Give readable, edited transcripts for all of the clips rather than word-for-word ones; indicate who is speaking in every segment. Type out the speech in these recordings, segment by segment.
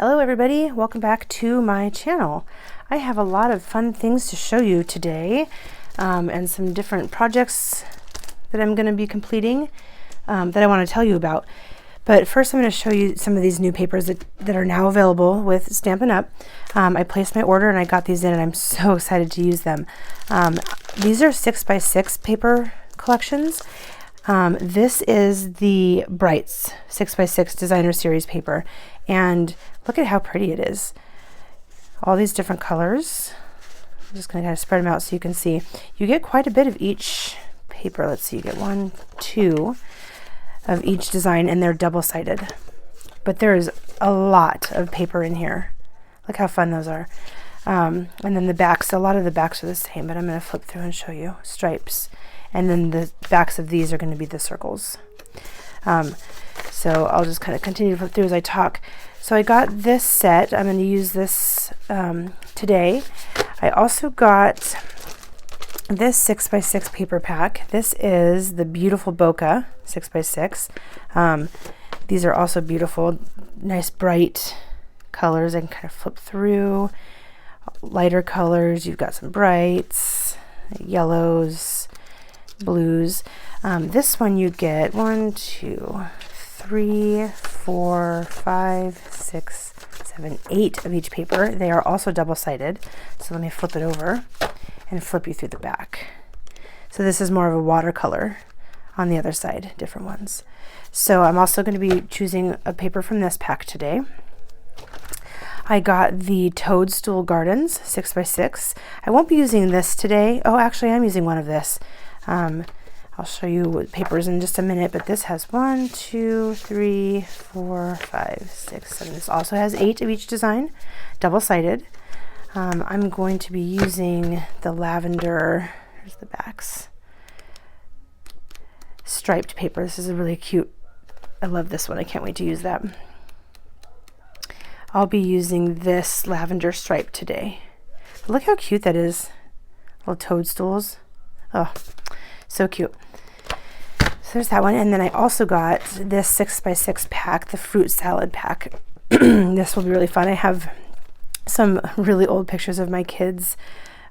Speaker 1: Hello everybody, welcome back to my channel. I have a lot of fun things to show you today and some different projects that I'm going to be completing that I want to tell you about. But first I'm going to show you some of these new papers that are now available with Stampin' Up. I placed my order and I got these in and I'm so excited to use them. These are 6x6 paper collections. This is the Brights 6x6 Designer Series paper, and look at how pretty it is. All these different colors. I'm just going to kind of spread them out so you can see. You get quite a bit of each paper. Let's see, you get 1, 2 of each design, and they're double-sided. But there's a lot of paper in here. Look how fun those are. And then the backs, a lot of the backs are the same, but I'm going to flip through and show you. Stripes. And then the backs of these are going to be the circles. So I'll just kind of continue to flip through as I talk. So I got this set. I'm going to use this today. I also got this 6x6 paper pack. This is the beautiful Bokeh 6x6. These are also beautiful, nice bright colors. I can kind of flip through. Lighter colors. You've got some brights, yellows, blues. This one you get 1, 2, 3, 4, 5, 6, 7, 8 of each paper. They are also double-sided. So let me flip it over and flip you through the back. So this is more of a watercolor on the other side, different ones. So I'm also going to be choosing a paper from this pack today. I got the Toadstool Gardens 6x6. I won't be using this today. Oh, actually I'm using one of this. I'll show you papers in just a minute, but this has 1, 2, 3, 4, 5, 6, 7. This also has 8 of each design, double-sided. I'm going to be using the lavender, here's the backs, striped paper. This is a really cute, I love this one. I can't wait to use that. I'll be using this lavender stripe today. But look how cute that is. Little toadstools. Oh, so cute. So there's that one. And then I also got this 6x6 pack, the fruit salad pack. This will be really fun. I have some really old pictures of my kids.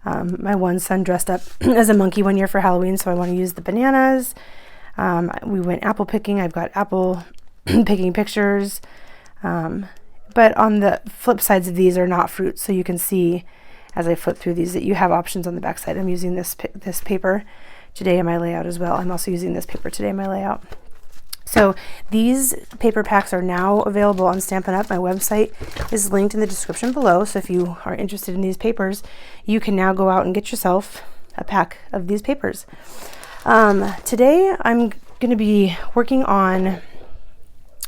Speaker 1: My one son dressed up as a monkey one year for Halloween, so I want to use the bananas. We went apple picking. I've got apple picking pictures. But on the flip sides of these are not fruit, so you can see as I flip through these that you have options on the back side. I'm using this paper today in my layout as well. I'm also using this paper today in my layout. So these paper packs are now available on Stampin' Up. My website is linked in the description below, so if you are interested in these papers, you can now go out and get yourself a pack of these papers. Today I'm going to be working on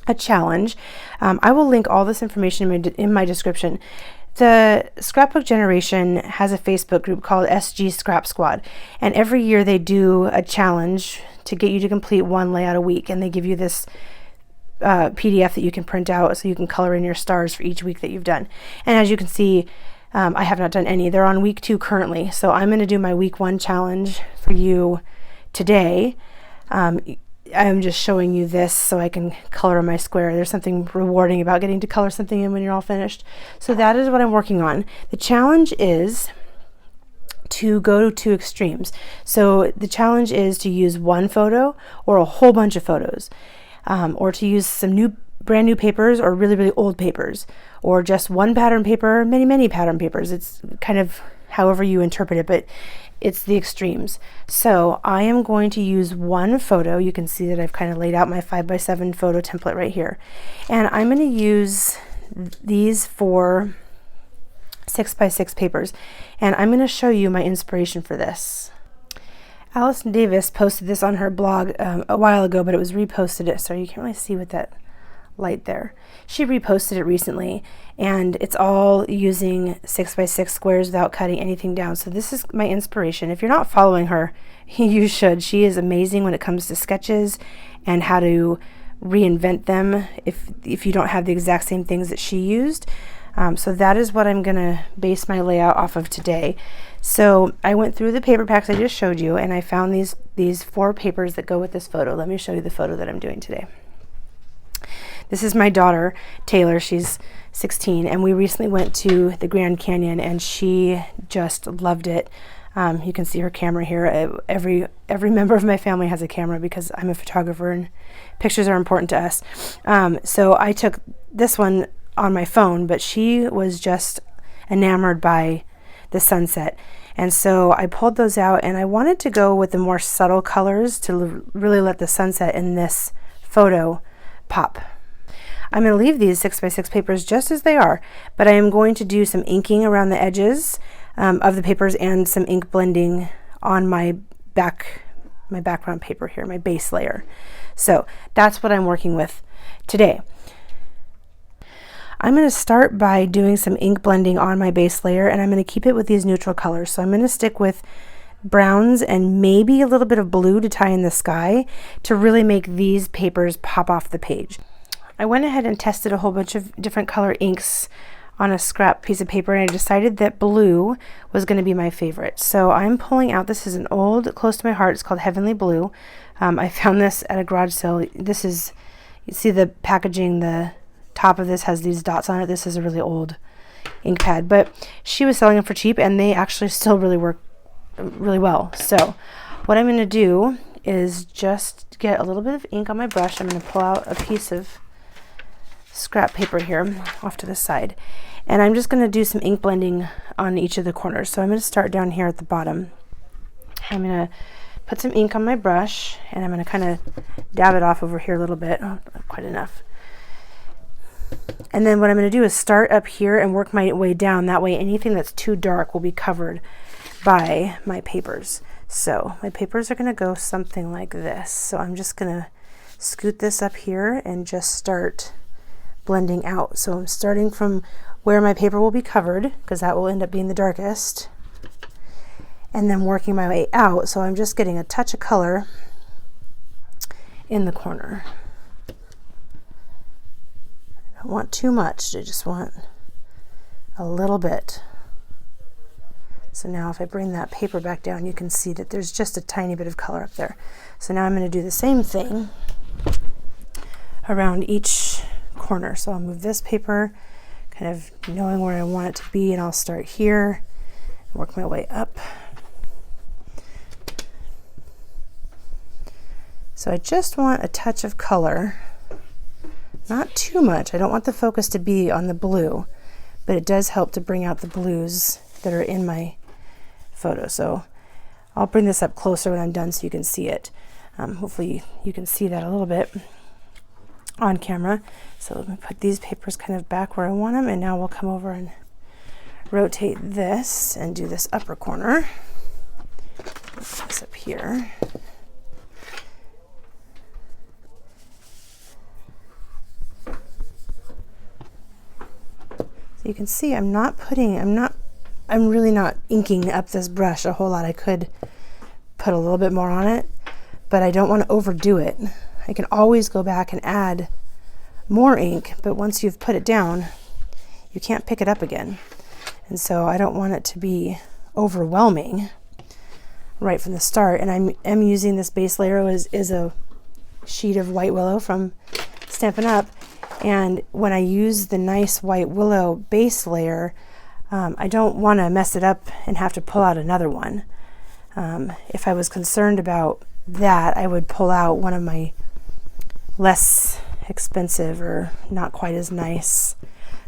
Speaker 1: a challenge. I will link all this information in my description. The Scrapbook Generation has a Facebook group called SG Scrap Squad, and every year they do a challenge to get you to complete one layout a week, and they give you this PDF that you can print out so you can color in your stars for each week that you've done. And as you can see, I have not done any. They're on week 2 currently, so I'm going to do my week 1 challenge for you today. I'm just showing you this so I can color my square. There's something rewarding about getting to color something in when you're all finished. So that is what I'm working on. The challenge is to go to extremes. So the challenge is to use one photo or a whole bunch of photos, or to use some brand new papers or really, really old papers, or just one pattern paper, many pattern papers. It's kind of however you interpret it, but it's the extremes. So I am going to use one photo. You can see that I've kind of laid out my 5x7 photo template right here. And I'm going to use these 4 6x6 papers. And I'm going to show you my inspiration for this. Allison Davis posted this on her blog a while ago, but it was reposted. So you can't really see with that light there. She reposted it recently, and it's all using 6x6 squares without cutting anything down. So this is my inspiration. If you're not following her, you should. She is amazing when it comes to sketches and how to reinvent them if you don't have the exact same things that she used. So that is what I'm gonna base my layout off of today. So I went through the paper packs I just showed you, and I found these 4 papers that go with this photo. Let me show you the photo that I'm doing today. This is my daughter, Taylor. She's 16, and we recently went to the Grand Canyon, and she just loved it. You can see her camera here. Every member of my family has a camera because I'm a photographer and pictures are important to us. So I took this one on my phone, but she was just enamored by the sunset. And so I pulled those out, and I wanted to go with the more subtle colors to really let the sunset in this photo pop. I'm going to leave these 6x6 papers just as they are, but I am going to do some inking around the edges of the papers and some ink blending on my background paper here, my base layer. So that's what I'm working with today. I'm going to start by doing some ink blending on my base layer, and I'm going to keep it with these neutral colors. So I'm going to stick with browns and maybe a little bit of blue to tie in the sky to really make these papers pop off the page. I went ahead and tested a whole bunch of different color inks on a scrap piece of paper, and I decided that blue was going to be my favorite. So I'm pulling out, this is an old, close to my heart, it's called Heavenly Blue. I found this at a garage sale. This is, you see the packaging, the top of this has these dots on it. This is a really old ink pad, but she was selling them for cheap, and they actually still really work really well. So what I'm going to do is just get a little bit of ink on my brush. I'm going to pull out a piece of scrap paper here off to the side, and I'm just going to do some ink blending on each of the corners. So I'm going to start down here at the bottom. I'm going to put some ink on my brush, and I'm going to kind of dab it off over here a little bit. Oh, not quite enough. And then what I'm going to do is start up here and work my way down. That way anything that's too dark will be covered by my papers. So my papers are going to go something like this. So I'm just going to scoot this up here and just start blending out. So I'm starting from where my paper will be covered, because that will end up being the darkest, and then working my way out. So I'm just getting a touch of color in the corner. I don't want too much, I just want a little bit. So now if I bring that paper back down, you can see that there's just a tiny bit of color up there. So now I'm going to do the same thing around each corner. So I'll move this paper, kind of knowing where I want it to be, and I'll start here, work my way up. So I just want a touch of color, not too much. I don't want the focus to be on the blue, but it does help to bring out the blues that are in my photo. So I'll bring this up closer when I'm done so you can see it. Hopefully you can see that a little bit on camera. So let me put these papers kind of back where I want them, and now we'll come over and rotate this and do this upper corner. Put this up here. So you can see I'm really not inking up this brush a whole lot. I could put a little bit more on it, but I don't want to overdo it. I can always go back and add more ink, but once you've put it down, you can't pick it up again. And so I don't want it to be overwhelming right from the start. And I'm using this base layer is a sheet of white willow from Stampin' Up. And when I use the nice white willow base layer, I don't want to mess it up and have to pull out another one. If I was concerned about that, I would pull out one of my less expensive or not quite as nice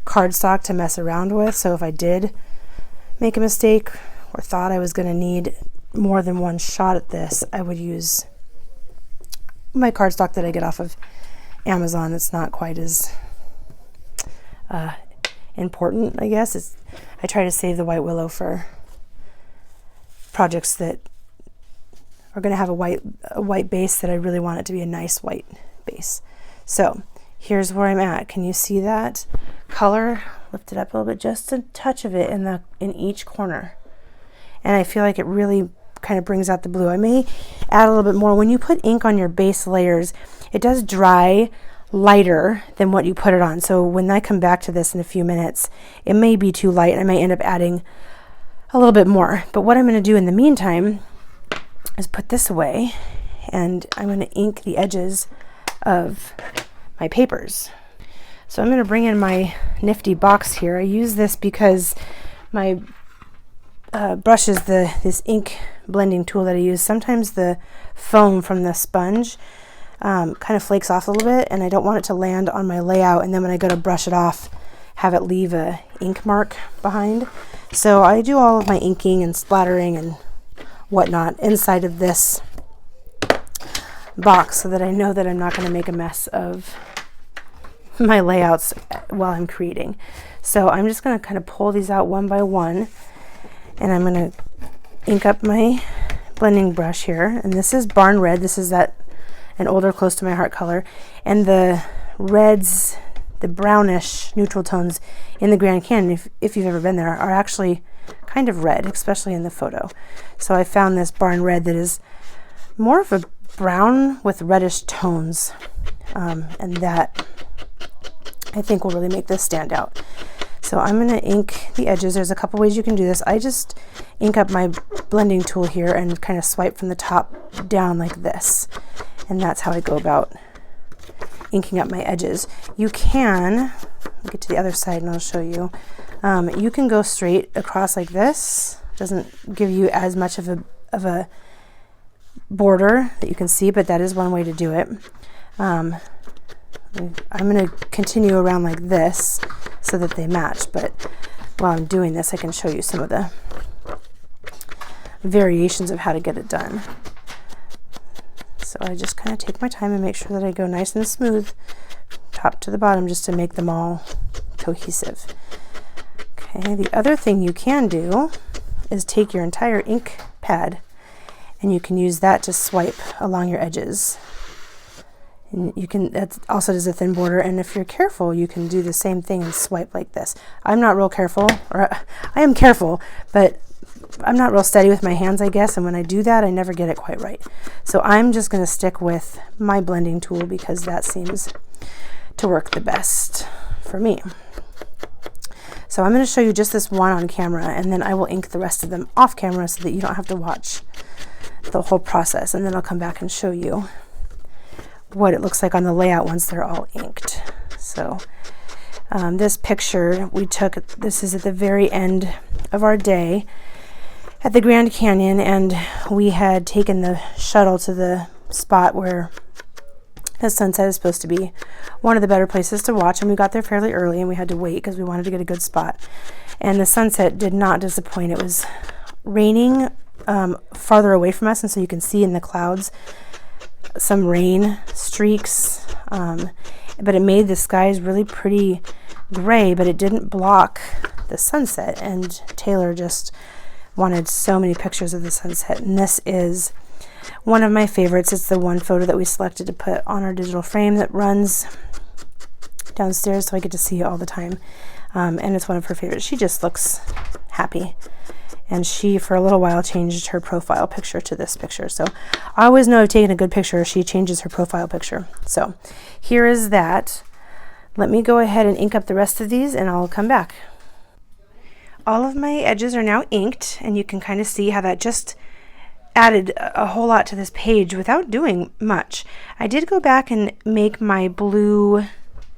Speaker 1: cardstock to mess around with. So if I did make a mistake or thought I was going to need more than one shot at this, I would use my cardstock that I get off of Amazon. It's not quite as important, I guess. I try to save the white willow for projects that are going to have a white base that I really want it to be a nice white base. So here's where I'm at. Can you see that color? Lift it up a little bit, just a touch of it in each corner. And I feel like it really kind of brings out the blue. I may add a little bit more. When you put ink on your base layers, it does dry lighter than what you put it on. So when I come back to this in a few minutes, it may be too light and I may end up adding a little bit more. But what I'm going to do in the meantime is put this away, and I'm going to ink the edges of my papers. So I'm going to bring in my nifty box here. I use this because my brush is this ink blending tool that I use. Sometimes the foam from the sponge kind of flakes off a little bit, and I don't want it to land on my layout, and then when I go to brush it off, have it leave a ink mark behind. So I do all of my inking and splattering and whatnot inside of this box so that I know that I'm not going to make a mess of my layouts while I'm creating. So I'm just going to kind of pull these out one by one, and I'm going to ink up my blending brush here. And this is Barn Red. This is an older close to my heart color, and the reds, the brownish neutral tones in the Grand Canyon, if you've ever been there, are actually kind of red, especially in the photo. So I found this Barn Red that is more of a brown with reddish tones, and that I think will really make this stand out. So I'm going to ink the edges. There's a couple ways you can do this. I just ink up my blending tool here and kind of swipe from the top down like this, and that's how I go about inking up my edges. You can get to the other side and I'll show you. You can go straight across like this. Doesn't give you as much of a border that you can see, but that is one way to do it. I'm going to continue around like this so that they match, but while I'm doing this I can show you some of the variations of how to get it done. So I just kind of take my time and make sure that I go nice and smooth top to the bottom just to make them all cohesive. Okay, the other thing you can do is take your entire ink pad and you can use that to swipe along your edges. And you can, that also does a thin border, and if you're careful you can do the same thing and swipe like this. I'm not real careful, or I am careful, but I'm not real steady with my hands, I guess, and when I do that I never get it quite right. So I'm just going to stick with my blending tool because that seems to work the best for me. So I'm going to show you just this one on camera, and then I will ink the rest of them off camera so that you don't have to watch the whole process, and then I'll come back and show you what it looks like on the layout once they're all inked. So this picture we took, this is at the very end of our day at the Grand Canyon, and we had taken the shuttle to the spot where the sunset is supposed to be, one of the better places to watch, and we got there fairly early and we had to wait because we wanted to get a good spot, and the sunset did not disappoint. It was raining farther away from us, and so you can see in the clouds some rain streaks, but it made the skies really pretty gray, but it didn't block the sunset, and Taylor just wanted so many pictures of the sunset, and this is one of my favorites. It's the one photo that we selected to put on our digital frame that runs downstairs so I get to see it all the time, and it's one of her favorites. She just looks happy, and she for a little while changed her profile picture to this picture. So I always know I've taken a good picture if she changes her profile picture. So here is that. Let me go ahead and ink up the rest of these and I'll come back. All of my edges are now inked, and you can kind of see how that just added a whole lot to this page without doing much. I did go back and make my blue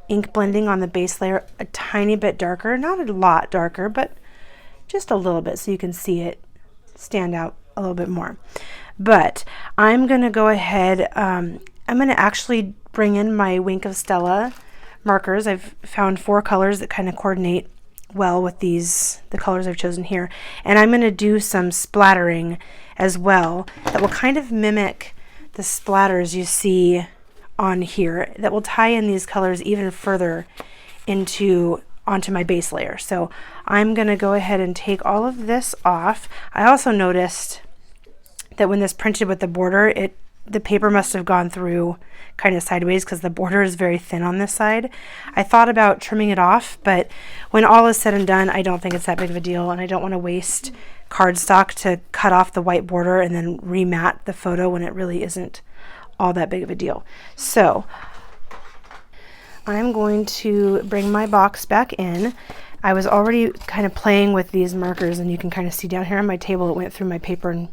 Speaker 1: ink blending on the base layer a tiny bit darker, not a lot darker, but just a little bit so you can see it stand out a little bit more. But I'm going to go ahead, I'm going to actually bring in my Wink of Stella markers. I've found 4 colors that kind of coordinate well with the colors I've chosen here, and I'm going to do some splattering as well that will kind of mimic the splatters you see on here, that will tie in these colors even further onto my base layer. So I'm going to go ahead and take all of this off. I also noticed that when this printed with the border, the paper must have gone through kind of sideways because the border is very thin on this side. I thought about trimming it off, but when all is said and done, I don't think it's that big of a deal, and I don't want to waste cardstock to cut off the white border and then remat the photo when it really isn't all that big of a deal. So I'm going to bring my box back in. I was already kind of playing with these markers, and you can kind of see down here on my table it went through my paper and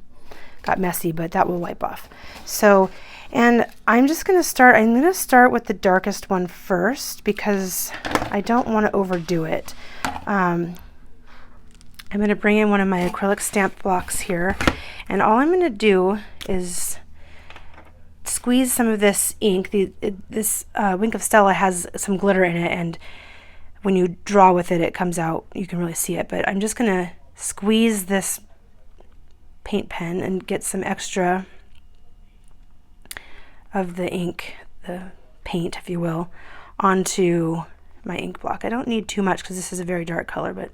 Speaker 1: got messy, but that will wipe off. So And I'm just going to start with the darkest one first because I don't want to overdo it. I'm going to bring in one of my acrylic stamp blocks here, and all I'm going to do is squeeze some of this ink. This Wink of Stella has some glitter in it, and when you draw with it, it comes out. You can really see it, but I'm just going to squeeze this paint pen and get some extra of the ink, the paint, if you will, onto my ink block. I don't need too much because this is a very dark color, but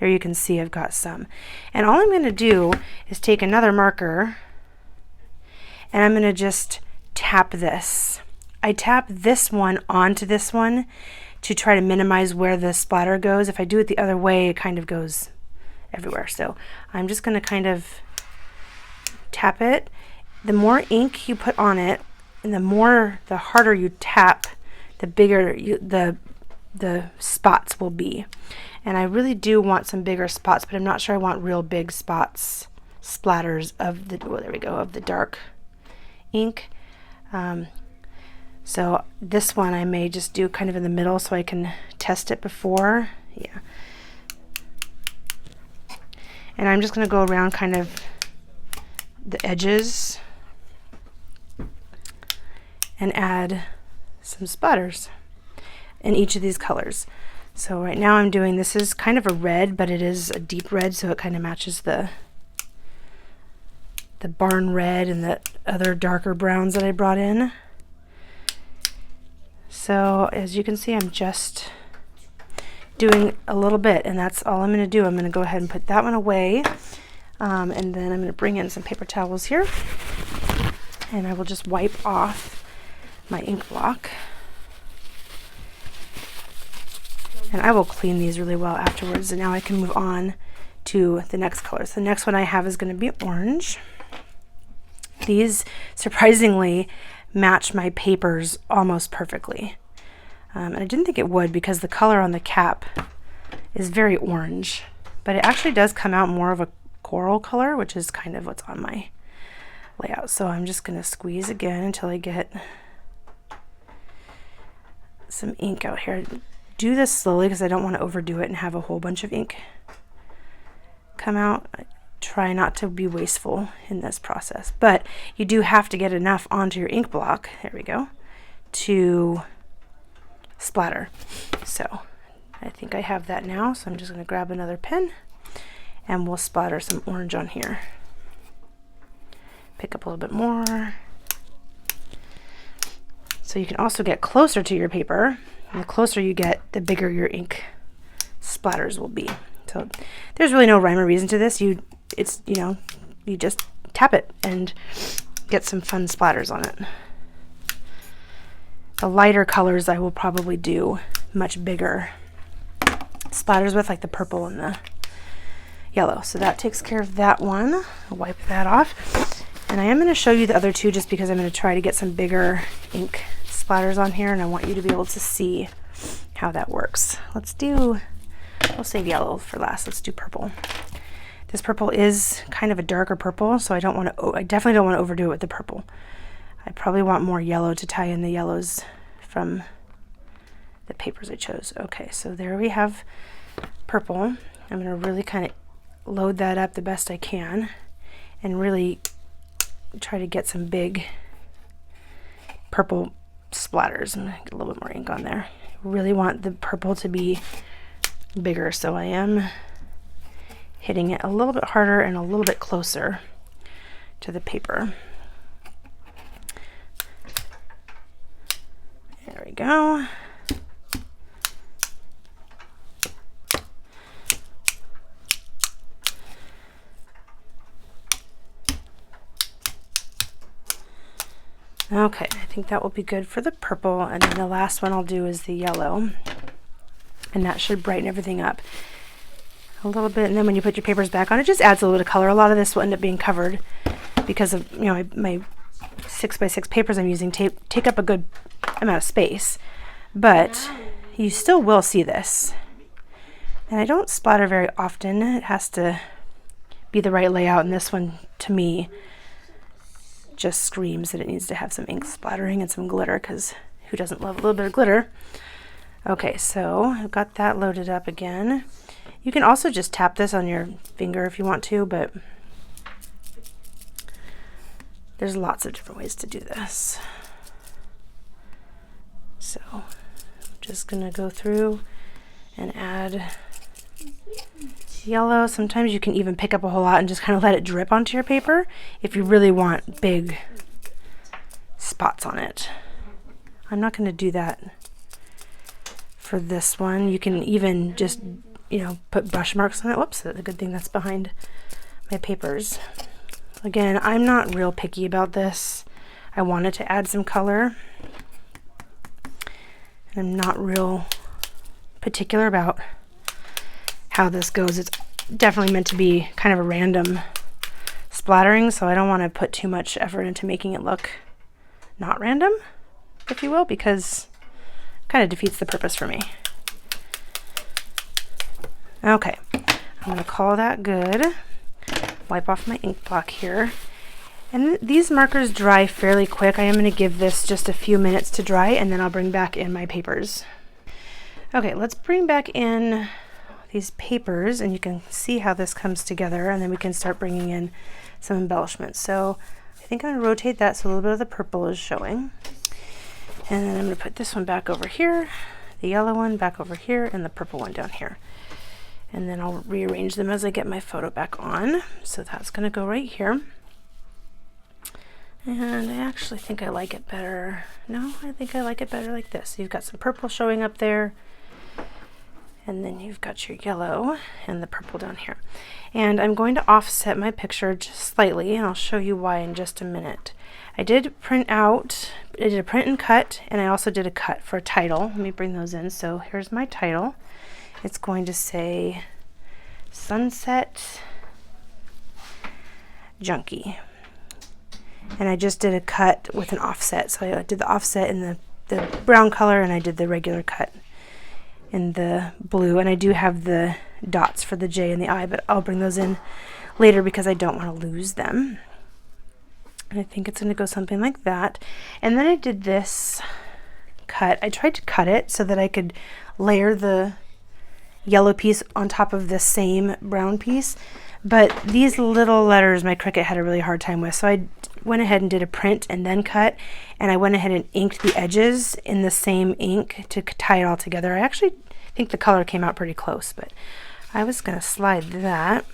Speaker 1: there you can see I've got some. And all I'm going to do is take another marker and I'm going to just tap this. I tap this one onto this one to try to minimize where the splatter goes. If I do it the other way, it kind of goes everywhere. So I'm just going to kind of tap it. The more ink you put on it, and the harder you tap, the bigger the spots will be. And I really do want some bigger spots, but I'm not sure I want real big spots, splatters of the, oh, there we go, of the dark ink. So this one I may just do kind of in the middle so I can test it before. Yeah. And I'm just going to go around kind of the edges and add some splatters in each of these colors. So right now I'm doing, this is kind of a red, but it is a deep red, so it kind of matches the barn red and the other darker browns that I brought in. So as you can see, I'm just doing a little bit, and that's all I'm going to do. I'm going to go ahead and put that one away, and then I'm going to bring in some paper towels here, and I will just wipe off my ink block. And I will clean these really well afterwards, and now I can move on to the next colors. The next one I have is going to be orange. These surprisingly match my papers almost perfectly. And I didn't think it would because the color on the cap is very orange, but it actually does come out more of a coral color, which is kind of what's on my layout. So I'm just going to squeeze again until I get some ink out here. Do this slowly because I don't want to overdo it and have a whole bunch of ink come out. I try not to be wasteful in this process, but you do have to get enough onto your ink block, there we go, to splatter. So I think I have that now, so I'm just going to grab another pen and we'll splatter some orange on here. Pick up a little bit more. So you can also get closer to your paper, and the closer you get, the bigger your ink splatters will be. So there's really no rhyme or reason to this. You just tap it and get some fun splatters on it. The lighter colors I will probably do much bigger splatters with, like the purple and the yellow. So that takes care of that one. I'll wipe that off. And I am going to show you the other two just because I'm going to try to get some bigger ink splatters on here, and I want you to be able to see how that works. We'll save yellow for last. Let's do purple. This purple is kind of a darker purple, so I definitely don't want to overdo it with the purple. I probably want more yellow to tie in the yellows from the papers I chose. Okay, so there we have purple. I'm going to really kind of load that up the best I can and really try to get some big purple splatters. I'm going to get a little bit more ink on there. I really want the purple to be bigger, so I am hitting it a little bit harder and a little bit closer to the paper. There we go. Okay, I think that will be good for the purple, and then the last one I'll do is the yellow, and that should brighten everything up a little bit. And then when you put your papers back on, it just adds a little bit of color. A lot of this will end up being covered because of, you know, my 6x6 papers I'm using take up a good amount of space, but you still will see this. And I don't splatter very often. It has to be the right layout, and this one, to me, just screams that it needs to have some ink splattering and some glitter, because who doesn't love a little bit of glitter? Okay, so I've got that loaded up again. You can also just tap this on your finger if you want to, but there's lots of different ways to do this. So I'm just gonna go through and add yellow. Sometimes you can even pick up a whole lot and just kind of let it drip onto your paper if you really want big spots on it. I'm not gonna do that for this one. You can even just, you know, put brush marks on it. Whoops, that's a good thing that's behind my papers. Again, I'm not real picky about this. I wanted to add some color. I'm not real particular about how this goes. It's definitely meant to be kind of a random splattering, so I don't want to put too much effort into making it look not random, if you will, because it kind of defeats the purpose for me. Okay, I'm going to call that good. Wipe off my ink block here. And these markers dry fairly quick. I am going to give this just a few minutes to dry, and then I'll bring back in my papers. Okay, let's bring back in these papers, and you can see how this comes together, and then we can start bringing in some embellishments. So I think I'm going to rotate that so a little bit of the purple is showing. And then I'm going to put this one back over here, the yellow one back over here, and the purple one down here. And then I'll rearrange them as I get my photo back on. So that's going to go right here. And I actually think I like it better. No, I think I like it better like this. So you've got some purple showing up there, and then you've got your yellow and the purple down here. And I'm going to offset my picture just slightly, and I'll show you why in just a minute. I did a print and cut, and I also did a cut for a title. Let me bring those in. So here's my title. It's going to say Sunset Junkie. And I just did a cut with an offset. So I did the offset in the brown color, and I did the regular cut in the blue. And I do have the dots for the J and the I, but I'll bring those in later because I don't want to lose them. And I think it's going to go something like that. And then I did this cut. I tried to cut it so that I could layer the yellow piece on top of the same brown piece, but these little letters my Cricut had a really hard time with, so I went ahead and did a print and then cut, and I went ahead and inked the edges in the same ink to tie it all together. I actually think the color came out pretty close, but I was going to slide that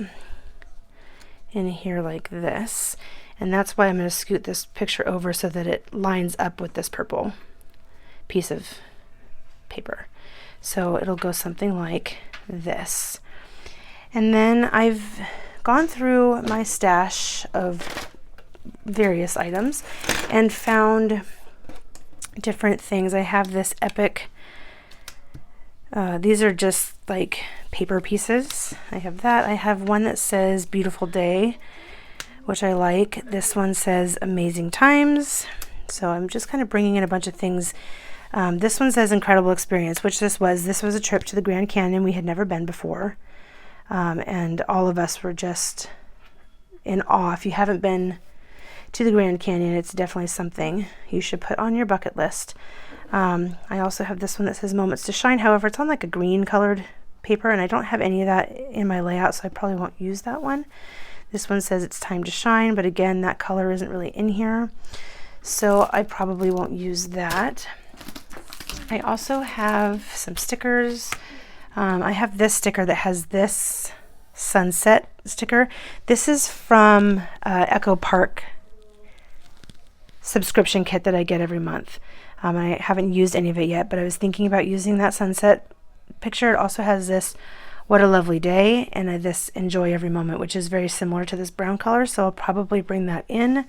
Speaker 1: in here like this, and that's why I'm going to scoot this picture over so that it lines up with this purple piece of paper. So it'll go something like this. And then I've gone through my stash of various items and found different things. I have this epic, these are just like paper pieces. I have that. I have one that says Beautiful Day, which I like. This one says Amazing Times. So I'm just kind of bringing in a bunch of things. This one says Incredible Experience, which this was a trip to the Grand Canyon. We had never been before, and all of us were just in awe. If you haven't been to the Grand Canyon, it's definitely something you should put on your bucket list. I also have this one that says Moments to Shine. However, it's on like a green colored paper, and I don't have any of that in my layout, so I probably won't use that one. This one says It's Time to Shine, but again, that color isn't really in here, so I probably won't use that. I also have some stickers. I have this sticker that has this sunset sticker. This is from Echo Park subscription kit that I get every month. I haven't used any of it yet, but I was thinking about using that sunset picture. It also has this What a Lovely Day and this Enjoy Every Moment, which is very similar to this brown color, so I'll probably bring that in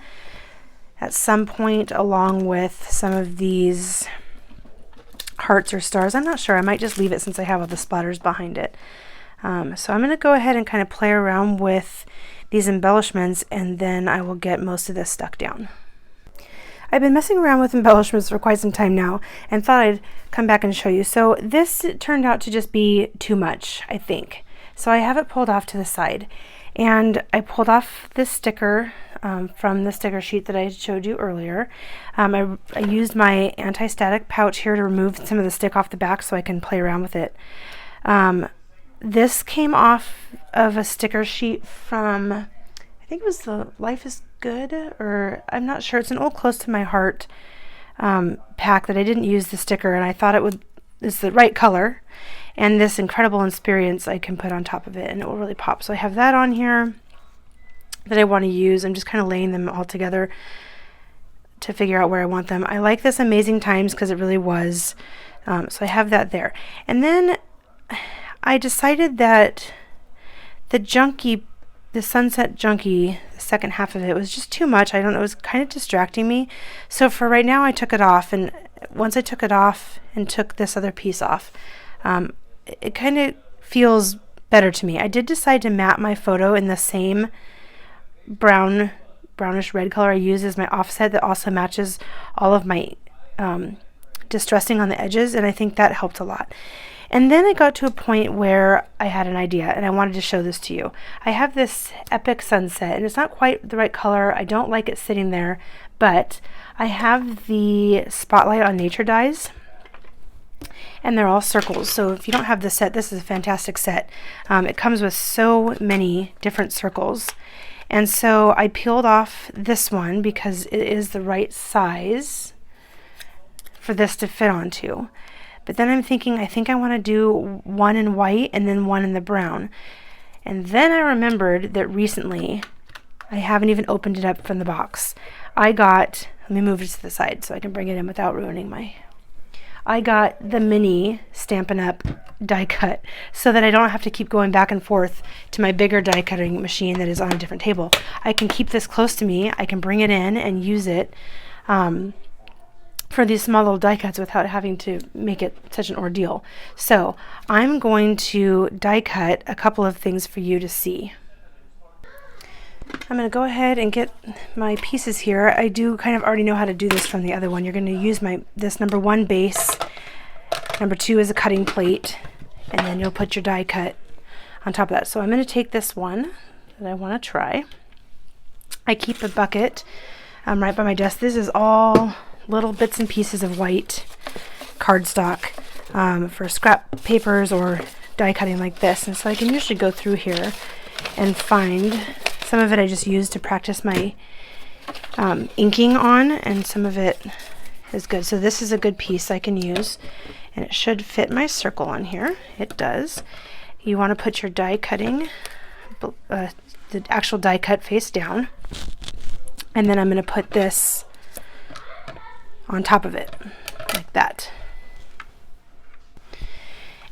Speaker 1: at some point along with some of these hearts or stars. I'm not sure. I might just leave it since I have all the splatters behind it. So I'm going to go ahead and kind of play around with these embellishments, and then I will get most of this stuck down. I've been messing around with embellishments for quite some time now and thought I'd come back and show you. So this turned out to just be too much, I think. So I have it pulled off to the side, and I pulled off this sticker from the sticker sheet that I showed you earlier. I used my anti-static pouch here to remove some of the stick off the back so I can play around with it. This came off of a sticker sheet from, I think it was the Life is Good, or I'm not sure. It's an old Close to My Heart pack that I didn't use the sticker, and I thought it's the right color, and this incredible experience I can put on top of it and it will really pop. So I have that on here that I want to use. I'm just kind of laying them all together to figure out where I want them. I like this Amazing Times because it really was. So I have that there. And then I decided that the Sunset Junkie, the second half of it, was just too much. I don't know, it was kind of distracting me. So for right now I took it off, and once I took it off and took this other piece off, it kind of feels better to me. I did decide to matte my photo in the same brownish red color I use as my offset that also matches all of my distressing on the edges, and I think that helped a lot. And then I got to a point where I had an idea, and I wanted to show this to you. I have this Epic Sunset, and it's not quite the right color. I don't like it sitting there, but I have the Spotlight on Nature dies, and they're all circles. So if you don't have the set, this is a fantastic set. It comes with so many different circles. And so I peeled off this one because it is the right size for this to fit onto. But then I'm thinking, I think I want to do one in white and then one in the brown. And then I remembered that recently, I haven't even opened it up from the box. Let me move it to the side so I can bring it in without ruining I got the mini Stampin' Up die cut so that I don't have to keep going back and forth to my bigger die cutting machine that is on a different table. I can keep this close to me. I can bring it in and use it for these small little die cuts without having to make it such an ordeal. So I'm going to die cut a couple of things for you to see. I'm going to go ahead and get my pieces here. I do kind of already know how to do this from the other one. You're going to use this number 1 base, number 2 is a cutting plate, and then you'll put your die cut on top of that. So I'm going to take this one that I want to try. I keep a bucket right by my desk. This is all little bits and pieces of white cardstock for scrap papers or die cutting like this. And so I can usually go through here and find some of it I just use to practice my inking on, and some of it is good. So this is a good piece I can use, and it should fit my circle on here. It does. You want to put your die cutting, the actual die cut face down, and then I'm going to put this on top of it like that.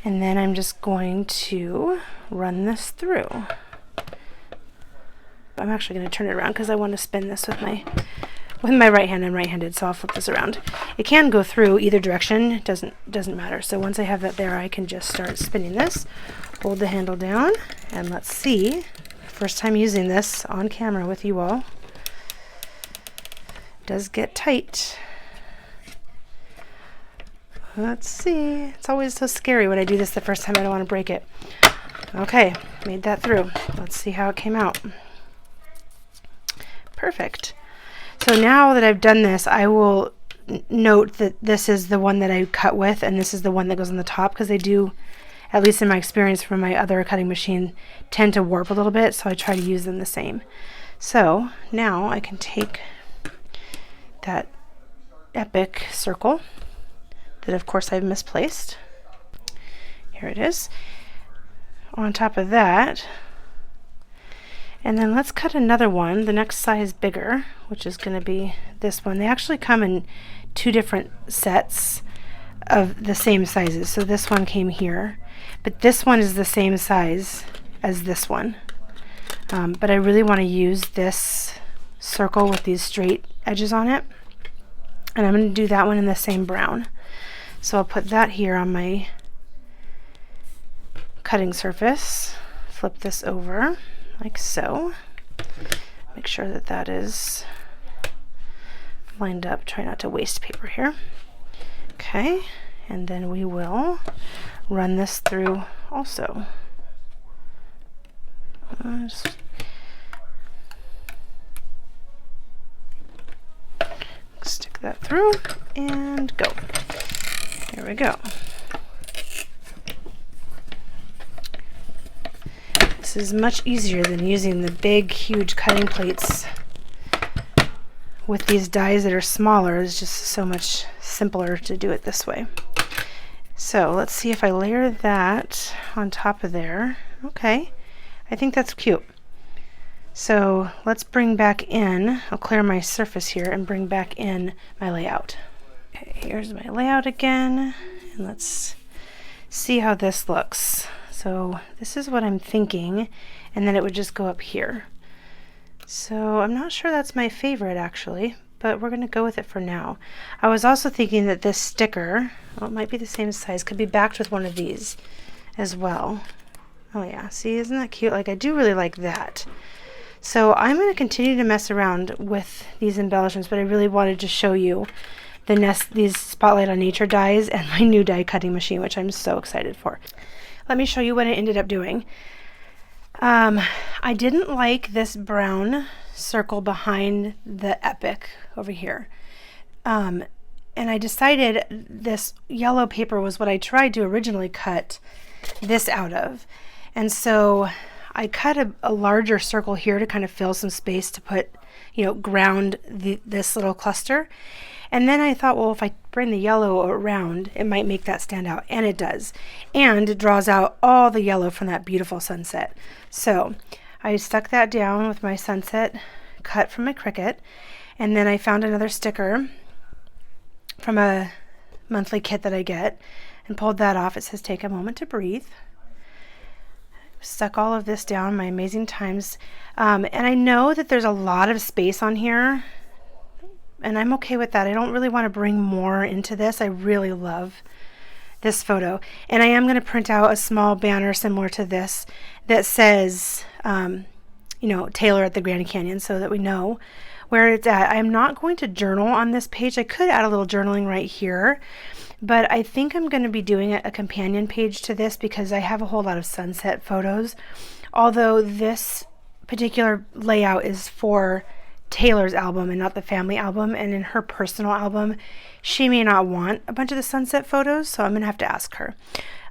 Speaker 1: And then I'm just going to run this through. I'm actually going to turn it around because I want to spin this with my right hand. I'm right-handed, so I'll flip this around. It can go through either direction. It doesn't matter. So once I have that there, I can just start spinning this. Hold the handle down, and let's see. First time using this on camera with you all. It does get tight. Let's see. It's always so scary when I do this the first time. I don't want to break it. Okay, made that through. Let's see how it came out. Perfect. So now that I've done this, I will note that this is the one that I cut with, and this is the one that goes on the top, because they do, at least in my experience from my other cutting machine, tend to warp a little bit, so I try to use them the same. So now I can take that Epic circle that of course I've misplaced. Here it is. On top of that, and then let's cut another one, the next size bigger, which is going to be this one. They actually come in 2 different sets of the same sizes. So this one came here, but this one is the same size as this one. But I really want to use this circle with these straight edges on it. And I'm going to do that one in the same brown. So I'll put that here on my cutting surface. Flip this over like so. Make sure that that is lined up. Try not to waste paper here. Okay, and then we will run this through also. that through and go. There we go. This is much easier than using the big, huge cutting plates with these dies that are smaller. It's just so much simpler to do it this way. So let's see if I layer that on top of there. Okay, I think that's cute. So let's bring back in, I'll clear my surface here and bring back in my layout. Okay, here's my layout again, and let's see how this looks. So this is what I'm thinking, and then it would just go up here. So I'm not sure that's my favorite actually, but we're gonna go with it for now. I was also thinking that this sticker, well, it might be the same size, could be backed with one of these as well. Oh yeah, see, isn't that cute? Like, I do really like that. So I'm going to continue to mess around with these embellishments, but I really wanted to show you these Spotlight on Nature dies and my new die cutting machine, which I'm so excited for. Let me show you what I ended up doing. I didn't like this brown circle behind the epic over here. And I decided this yellow paper was what I tried to originally cut this out of. And so I cut a larger circle here to kind of fill some space to put, ground this little cluster. And then I thought, well, if I bring the yellow around, it might make that stand out. And it does. And it draws out all the yellow from that beautiful sunset. So I stuck that down with my sunset cut from my Cricut. And then I found another sticker from a monthly kit that I get and pulled that off. It says, "Take a moment to breathe." Stuck all of this down, my amazing times. And I know that there's a lot of space on here, and I'm okay with that. I don't really want to bring more into this. I really love this photo. And I am going to print out a small banner similar to this that says, Taylor at the Grand Canyon, so that we know where it's at. I'm not going to journal on this page. I could add a little journaling right here, but I think I'm going to be doing a companion page to this because I have a whole lot of sunset photos. Although this particular layout is for Taylor's album and not the family album, and in her personal album she may not want a bunch of the sunset photos, so I'm going to have to ask her.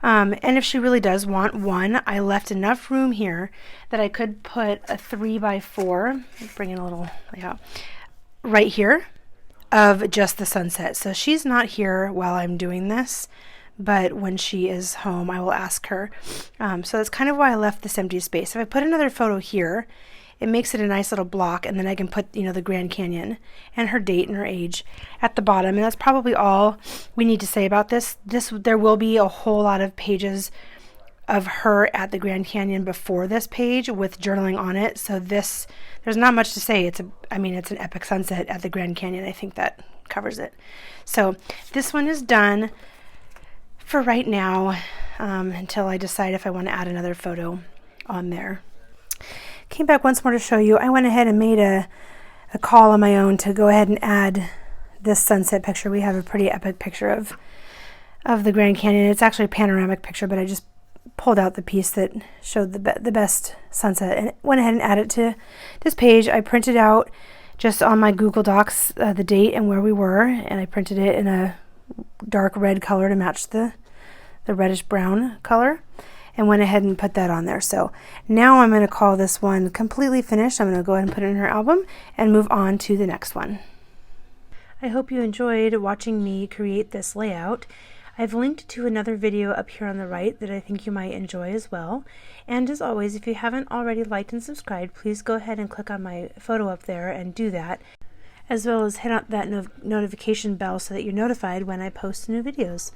Speaker 1: And if she really does want one, I left enough room here that I could put a 3x4, bring in a little layout, right here, of just the sunset. So she's not here while I'm doing this, but when she is home I will ask her. So that's kind of why I left this empty space. If I put another photo here, it makes it a nice little block, and then I can put the Grand Canyon and her date and her age at the bottom. And that's probably all we need to say about this. There will be a whole lot of pages of her at the Grand Canyon before this page with journaling on it. So there's not much to say. It's an epic sunset at the Grand Canyon. I think that covers it. So this one is done for right now, until I decide if I want to add another photo on there. Came back once more to show you. I went ahead and made a call on my own to go ahead and add this sunset picture. We have a pretty epic picture of the Grand Canyon. It's actually a panoramic picture, but I just pulled out the piece that showed the best sunset and went ahead and added it to this page. I printed out just on my Google Docs the date and where we were, and I printed it in a dark red color to match the reddish brown color, and went ahead and put that on there. So now I'm going to call this one completely finished. I'm going to go ahead and put it in her album and move on to the next one. I hope you enjoyed watching me create this layout. I've linked to another video up here on the right that I think you might enjoy as well. And as always, if you haven't already liked and subscribed, please go ahead and click on my photo up there and do that, as well as hit on that notification bell so that you're notified when I post new videos.